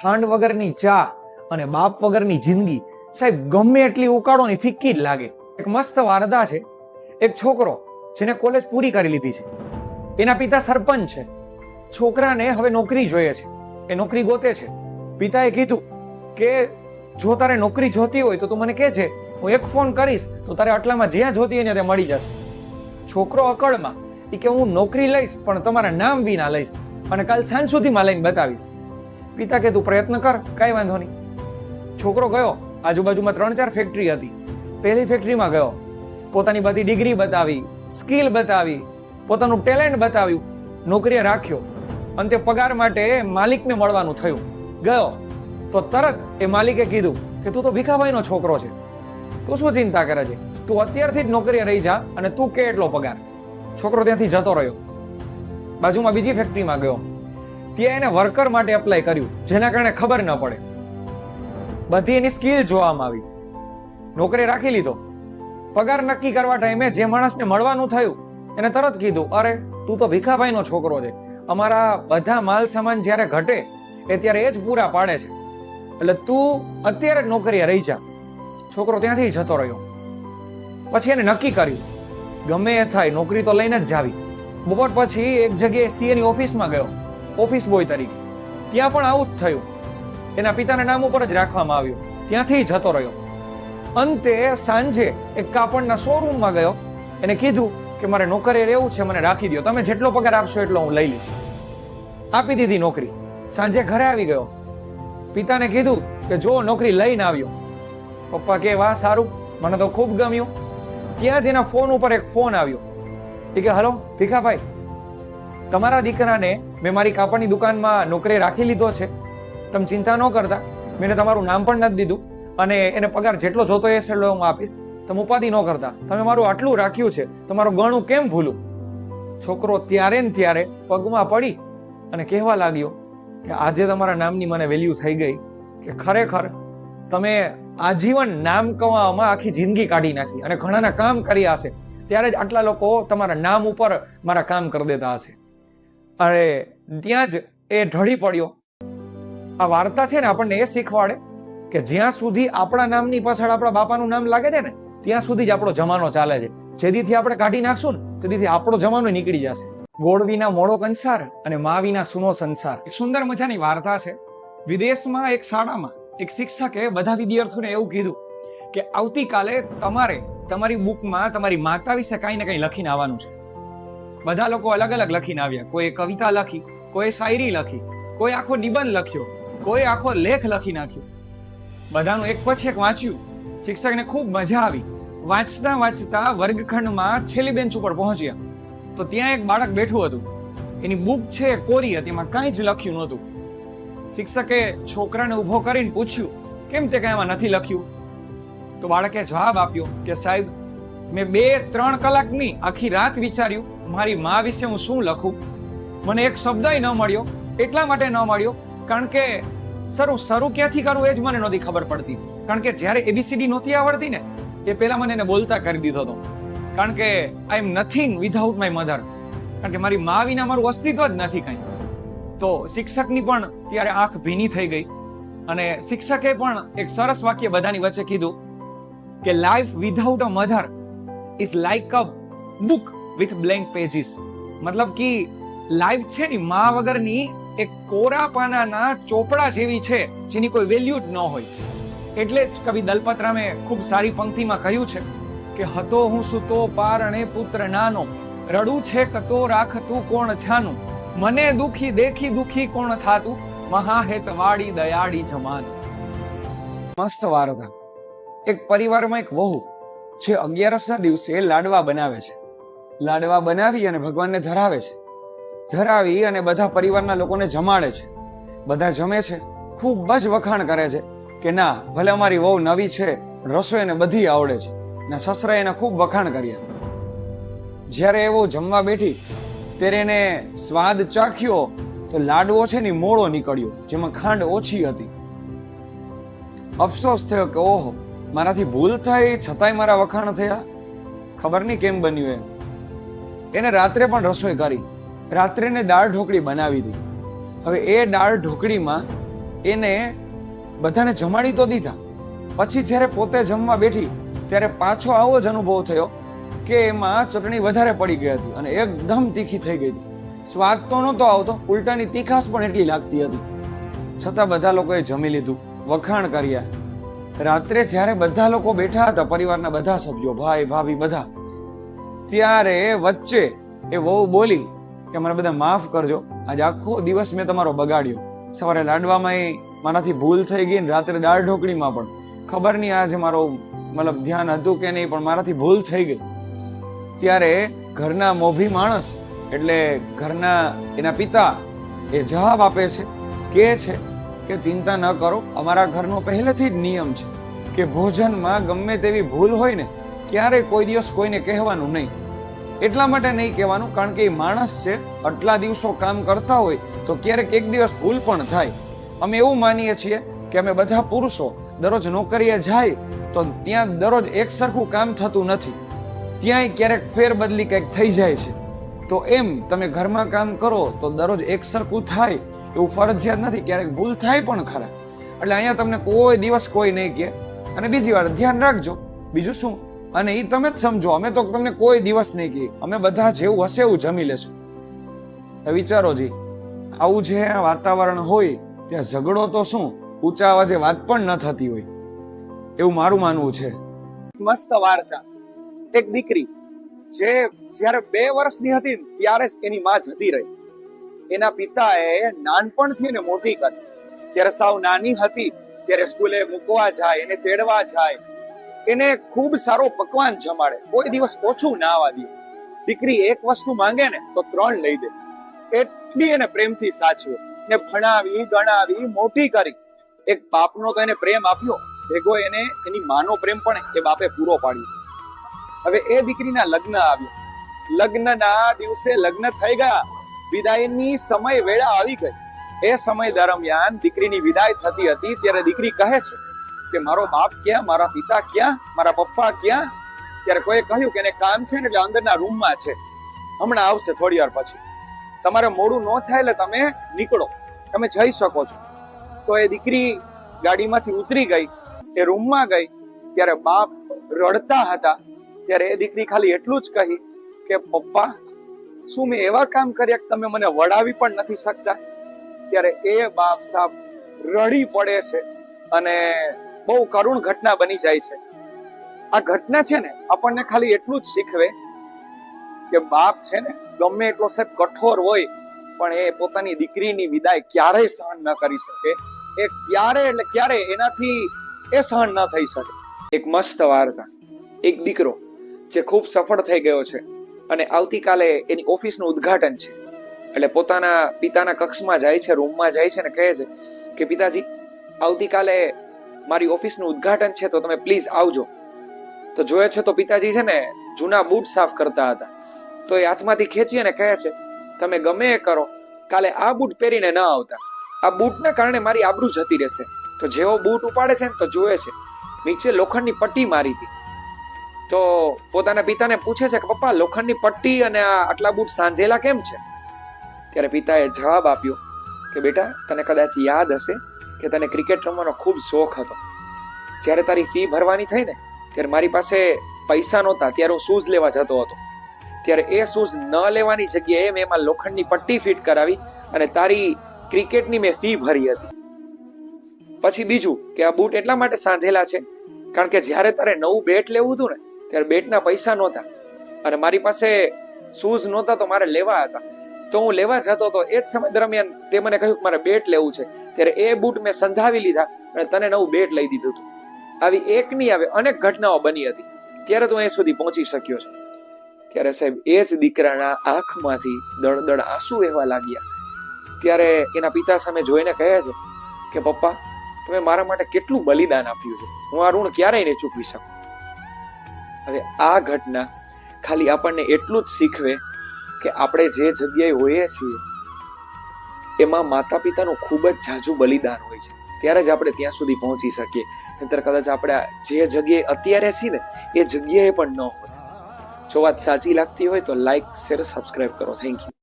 ખાંડ વગરની ચા અને બાપ વગરની જિંદગી સાહેબ ગમે એટલી ઉકાળો ને ફિક્કી જ લાગે. એક મસ્ત વાર્તા છે. એક છોકરો જેને કોલેજ પૂરી કરી લીધી છે, એના પિતા સરપંચ છે. છોકરાને હવે નોકરી જોઈએ છે, એ નોકરી ગોતે છે. પિતાએ કીધું કે જો તારે નોકરી જોતી હોય તો તું મને કહેજે, હું એક ફોન કરીશ તો તારે આટલામાં જ્યાં જોતી હોય ને ત્યાં મળી જશે. છોકરો અકળમાં એ કે હું નોકરી લઈશ પણ તમારા નામ વિના લઈશ અને કાલ સાંજ સુધીમાં લઈને બતાવીશ. પિતા કે તું પ્રયત્ન કર, કાંઈ વાંધો નહીં. છોકરો ગયો. આજુબાજુમાં 3-4 ફેક્ટરી હતી. પહેલી ફેક્ટરીમાં ગયો, પોતાની બધી ડિગ્રી બતાવી, સ્કિલ બતાવી, પોતાનું ટેલેન્ટ બતાવ્યું, નોકરીએ રાખ્યો. અંતે પગાર માટે માલિકને મળવાનું થયું. ગયો તો તરત એ માલિકે કીધું કે તું તો ભીખાભાઈનો છોકરો છે, તું શું ચિંતા કરે છે, તું અત્યારથી જ નોકરીએ રહી જા અને તું કે એટલો પગાર. છોકરો ત્યાંથી જતો રહ્યો. બાજુમાં બીજી ફેક્ટરીમાં ગયો. ત્યાં એને વર્કર માટે એપ્લાય કર્યું, જેના કારણે ખબર ન પડે. બધી એની સ્કિલ જોવામાં આવી. નોકરી રાખી લીધો. પગાર નક્કી કરવા ટાઈમે જે માણસને મળવાનું થયું એને તરત કીધું, અરે તું તો ભીખાભાઈનો છોકરો છે, અમારા બધા માલ સામાન જ્યારે ઘટે એ ત્યારે એ જ પૂરા પાડે છે, એટલે તું અત્યારે જ નોકરીએ રહી જા. છોકરો ત્યાંથી જતો રહ્યો. પછી એને નક્કી કર્યું ગમે એ થાય નોકરી તો લઈને જ જાવી. બપોર પછી એક જગ્યાએ સીએ ની ઓફિસમાં ગયો, ઓફિસ બોય તરીકે. ત્યાં પણ આવું જ થયું. એના પિતાના નામ ઉપર જ રાખવામાં આવ્યું. ત્યાંથી જતો રહ્યો. અંતે સાંજે એક કાપડના શોરૂમમાં ગયો. એને કીધું કે મારે નોકરીએ રહેવું છે, મને રાખી દો, તમે જેટલો પગાર આપશો એટલો હું લઈ લઈશ. આપી દીધી નોકરી. સાંજે ઘરે આવી ગયો. પિતાને કીધું કે જો નોકરી લઈને આવ્યો. પપ્પા કે વાહ સારું, મને તો ખૂબ ગમ્યું. ત્યાં જ એના ફોન ઉપર એક ફોન આવ્યો. એ કે હલો ભીખાભાઈ, તમારા દીકરાને મેં મારી કાપડની દુકાનમાં નોકરી રાખી લીધો છે, તમે ચિંતા ન કરતા, મેં તમારું નામ પણ નથી દીધું અને એને પગાર જેટલો જોતો એ એટલો હું આપીશ, તમે ઉપાધિ ન કરતા, તમે મારું આટલું રાખ્યું છે, તમારું ગણું કેમ ભૂલું. છોકરો ત્યારે ને ત્યારે પગમાં પડી અને કહેવા લાગ્યો કે આજે તમારા નામની મને વેલ્યુ થઈ ગઈ, કે ખરેખર તમે આજીવન નામ કમાવામાં આખી જિંદગી કાઢી નાખી અને ઘણાના કામ કર્યા હશે, ત્યારે જ આટલા લોકો તમારા નામ ઉપર મારા કામ કરી દેતા હશે. અરે ત્યાં જ એ ઢળી પડ્યો. આ વાર્તા છે ને આપણને એ શીખવાડે કે જ્યાં સુધી આપણા નામની પાછળ આપણા બાપાનું નામ લાગે છે ને ત્યાં સુધી જ આપણો જમાનો ચાલે છે. જેદીથી આપણે કાઢી નાખશું ને તેદીથી આપણો જમાનો નીકળી જશે. ગોળ વિના મોળો કંસાર અને મા વિના સુનો સંસાર. એક સુંદર મજાની વાર્તા છે. વિદેશમાં એક શાળામાં એક શિક્ષકે બધા વિદ્યાર્થીઓને એવું કીધું કે આવતીકાલે તમારે તમારી બુકમાં તમારી માતા વિશે કંઈ ને કંઈ લખીને આવવાનું છે. બધા લોકો અલગ અલગ લખીને આવ્યા. કોઈ કવિતા લખી, કોઈ શાયરી લખી, કોઈ આખો નિબંધ લખ્યો, કોઈ આખો લેખ લખી નાખ્યો. બધાનું એક પછી એક વાંચ્યું. શિક્ષકને ખૂબ મજા આવી. વાંચતા વાંચતા વર્ગખંડમાં છેલ્લી બેન્ચ ઉપર પહોંચ્યા તો ત્યાં એક બાળક બેઠું હતું. એની બુક છે કોરી હતી, એમાં કાંઈ જ લખ્યું નહોતું. શિક્ષકે છોકરાને ઊભો કરીને પૂછ્યું, કેમ તે કાંઈ એમાં નથી લખ્યું? તો બાળકે જવાબ આપ્યો કે સાહેબ, મેં 2-3 કલાકની આખી રાત વિચાર્યું મારી મા વિશે હું શું લખું. મને એક શબ્દય ન મળ્યો. એટલા માટે ન મળ્યો કારણ કે સર હું શરૂ ક્યાંથી કરું એ જ મને નહોતી ખબર પડતી. કારણ કે જ્યારે ABCD નહોતી આવડતી ને એ પહેલા મને એને બોલતા કરી દીધો હતો. કારણ કે આઈ એમ નથિંગ વિધાઉટ માય મધર. કારણ કે મારી મા વિના મારું અસ્તિત્વ જ નથી કાંઈ. તો શિક્ષકની પણ ત્યારે આંખ ભીની થઈ ગઈ અને શિક્ષકે પણ એક સરસ વાક્ય બધાની વચ્ચે કીધું કે life without a mother is like a book with blank pages. મતલબ કે લાઈફ છે ને મા વગરની એક કોરા પાનાના ચોપડા જેવી છે જેની કોઈ વેલ્યુ જ ન હોય. એટલે જ કવિ દલપતરામે ખૂબ સારી પંક્તિમાં કહ્યું છે કે હતો હું સુતો પારણે પુત્ર નાનો, રડું છે કતો રાખતું કોણ છાનું, મને દુખી દેખી દુખી કોણ થાતું, મહાહેત વાડી દયાળી જમાત. મસ્ત વાર્તા. એક પરિવારમાં એક વહુ જે 11ના દિવસે લાડવા બનાવે છે. લાડવા બનાવી અને ભગવાનને ધરાવે છે. ધરાવી અને બધા પરિવારના લોકોને જમાડે છે. બધા જમે છે, ખૂબ જ વખાણ કરે છે કે ના ભલે અમારી વહુ નવી છે, રસોઈ એને બધી આવડે છે. ને સસરાએ એને ખૂબ વખાણ કર્યા. જ્યારે એવો જમવા બેઠી ત્યારે એને સ્વાદ ચાખ્યો તો લાડવો છે ને મોળો નીકળ્યો, જેમાં ખાંડ ઓછી હતી. અફસોસ થયો કે ઓહો, મારાથી ભૂલ થઈ છતાંય મારા વખાણ થયા, ખબર નહીં કેમ બન્યું એમ. એને રાત્રે પણ રસોઈ કરી. રાત્રે ને દાળ ઢોકળી બનાવી હતી. હવે એ દાળ ઢોકળીમાં એને બધાને જમાડી તો દીધા, પછી જ્યારે પોતે જમવા બેઠી ત્યારે પાછો આવો જ અનુભવ થયો કે એમાં ચટણી વધારે પડી ગઈ હતી અને એકદમ તીખી થઈ ગઈ હતી. સ્વાદ તો નહોતો આવતો, ઉલટાની તીખાશ પણ એટલી લાગતી હતી. છતાં બધા લોકોએ જમી લીધું, વખાણ કર્યા. રાત્રે જ્યારે બધા લોકો બેઠા હતા, પરિવારના બધા સભ્યો, ભાઈ ભાભી બધા, ત્યારે વચ્ચે એ વહુ બોલી કે મને બધા માફ કરજો, આજે આખો દિવસ મેં તમારો બગાડ્યો. સવારે લાડવામાં મારાથી ભૂલ થઈ ગઈ, રાત્રે દાળ ઢોકળીમાં પણ ખબર નહીં આજે મારો મતલબ ધ્યાન હતું કે નહીં, પણ મારાથી ભૂલ થઈ ગઈ. ત્યારે ઘરના મોભી માણસ એટલે ઘરના એના પિતા એ જવાબ આપે છે, કહે છે કે ચિંતા ન કરો, અમારા ઘરનો પહેલેથી જ નિયમ છે કે ભોજનમાં ગમે તેવી ભૂલ હોય ને ક્યારેય કોઈ દિવસ કોઈને કહેવાનું નહીં. એટલા માટે નહીં કહેવાનું કારણ કે એ માણસ છે, આટલા દિવસો કામ કરતા હોય તો ક્યારેક એક દિવસ ભૂલ પણ થાય. અમે એવું માનીએ છીએ કે અમે બધા પુરુષો દરરોજ નોકરીએ જાય તો ત્યાં દરરોજ એક સરખું કામ થતું નથી, ત્યાંય ક્યારેક ફેરબદલી કંઈક થઈ જાય છે. તો એમ તમે ઘરમાં કામ કરો તો દરરોજ એક સરખું થાય એવું ફરજિયાત નથી, ક્યારેક ભૂલ થાય પણ ખરા. એટલે અહીંયા તમને કોઈ દિવસ કોઈ નહીં કહે. અને બીજી વાર ધ્યાન રાખજો, બીજું શું, અને એ તમે જ સમજો, અમે તો તમને કોઈ દિવસ નહીં કહીએ, અમે બધા જેવું હશે એવું જમી લેશું. વિચારો જી, આવું જે વાતાવરણ હોય ત્યાં ઝઘડો તો શું, ઊંચા અવાજે વાત પણ ન થતી હોય, એવું મારું માનવું છે. મસ્ત વાર્તા. એક દીકરી જે જ્યારે 2 વર્ષની હતી ત્યારે જ એની માં જતી રહી. એના પિતાએ નાનપણથી એને મોટી કરી. જ્યારે સાવ નાની હતી ત્યારે સ્કૂલે મૂકવા જાય, એને તેડવા જાય, એને ખૂબ સારો પકવાન જમાડે, કોઈ દિવસ ઓછું ના આવવા દે. દીકરી એક વસ્તુ માંગે ને તો 3 લઈ દે, એટલી એને પ્રેમથી સાચવે, ને ભણાવી ગણાવી મોટી કરી. એક બાપનો તો એને પ્રેમ આપ્યો, ભેગો એને એની માનો પ્રેમ પણ એ બાપે પૂરો પાડ્યો. હવે એ દીકરીના લગ્ન આવ્યા, લગ્નના દિવસે લગ્ન થઈ ગયા, વિદાયની સમય વેળા આવી ગઈ. એ સમય દરમિયાન દીકરીની વિદાય થતી હતી ત્યારે દીકરી કહે છે કે મારો બાપ ક્યાં, મારા પિતા ક્યાં, મારા પપ્પા ક્યાં? ત્યારે કોઈ કહ્યું કે એને કામ છે ને એટલે અંદરના રૂમમાં છે, હમણાં આવશે થોડી વાર પછી, તમારે મોડું ન થાય એટલે તમે નીકળો, તમે જઈ શકો છો. તો એ દીકરી ગાડીમાંથી ઉતરી ગઈ, એ રૂમમાં ગઈ ત્યારે બાપ રડતા હતા. ત્યારે એ દીકરી ખાલી એટલું જ કહી કે પપ્પા શું મેં એવા કામ કર્યા કે તમે મને વડાવી પણ નથી શકતા? ત્યારે એ બાપ સાહેબ રડી પડે છે અને બહુ કરુણ ઘટના બની જાય છે. આ ઘટના છે ને આપણને ખાલી એટલું જ શીખવે કે બાપ છે ને ગમે એટલો સાહેબ કઠોર હોય પણ એ પોતાની દીકરીની વિદાય ક્યારેય સહન ન કરી શકે. એ ક્યારે એટલે ક્યારે એનાથી એ સહન ન થઈ શકે. એક મસ્ત વાર્તા. એક દીકરો જે ખૂબ સફળ થઈ ગયો છે અને આવતીકાલે એની ઓફિસનું ઉદ્ઘાટન છે, એટલે પોતાના પિતાના કક્ષમાં જાય છે, રૂમમાં જાય છે ને કહે છે કે પિતાજી આવતીકાલે મારી ઓફિસનું ઉદ્ઘાટન છે તો તમે પ્લીઝ આવજો. તો જોયે છે તો પિતાજી છે ને જૂના બૂટ સાફ કરતા હતા, તો એ હાથમાંથી ખેંચી અને કહે છે તમે ગમે એ કરો, કાલે આ બૂટ પહેરીને ન આવતા, આ બૂટના કારણે મારી આબરૂ જતી રહેશે. તો જેવો બૂટ ઉપાડે છે ને તો જોયે છે નીચે લોખંડની પટ્ટી મારી હતી. તો પોતાના પિતાને પૂછે છે કે પપ્પા લોખંડની પટ્ટી અને આ આટલા બૂટ સાંધેલા કેમ છે? ત્યારે પિતાએ જવાબ આપ્યો કે બેટા તને કદાચ યાદ હશે કે તને ક્રિકેટ રમવાનો ખૂબ શોખ હતો. જ્યારે તારી ફી ભરવાની થઈ ને ત્યારે મારી પાસે પૈસા નહોતા, ત્યારે હું શૂઝ લેવા જતો હતો. ત્યારે એ શૂઝ ન લેવાની જગ્યાએ મેં એમાં લોખંડની પટ્ટી ફિટ કરાવી અને તારી ક્રિકેટની મેં ફી ભરી હતી. પછી બીજું કે આ બૂટ એટલા માટે સાંધેલા છે કારણ કે જ્યારે તારે નવું બેટ લેવું હતું ને ત્યારે બેટના પૈસા નહોતા અને મારી પાસે શૂઝ નહોતા તો મારે લેવા હતા, તો હું લેવા જતો હતો. એ જ સમય દરમિયાન તે મને કહ્યું કે મારે બેટ લેવું છે, ત્યારે એ બૂટ મેં સંધાવી લીધા અને તને નવું બેટ લઈ દીધું હતું. આવી એક નહીં આવે અનેક ઘટનાઓ બની હતી, ત્યારે તું અહીં સુધી પહોંચી શક્યો છે. ત્યારે સાહેબ એ જ દીકરાના આંખમાંથી દળદળ આંસુ વહેવા લાગ્યા. ત્યારે એના પિતા સામે જોઈને કહે છે કે પપ્પા તમે મારા માટે કેટલું બલિદાન આપ્યું છે, હું આ ઋણ ક્યારેય નહીં ચૂકવી શકું. હવે આ ઘટના ખાલી આપણને એટલું જ શીખવે કે આપણે જે જગ્યાએ હોઈએ છીએ એમાં માતા પિતાનું ખૂબ જ ઝાઝું બલિદાન હોય છે, ત્યારે જ આપણે ત્યાં સુધી પહોંચી શકીએ. નહીંતર કદાચ આપણે જે જગ્યાએ અત્યારે છીએ ને એ જગ્યાએ પણ ન હોત. જો વાત સાચી લાગતી હોય તો લાઈક શેર સબસ્ક્રાઇબ કરો. Thank you.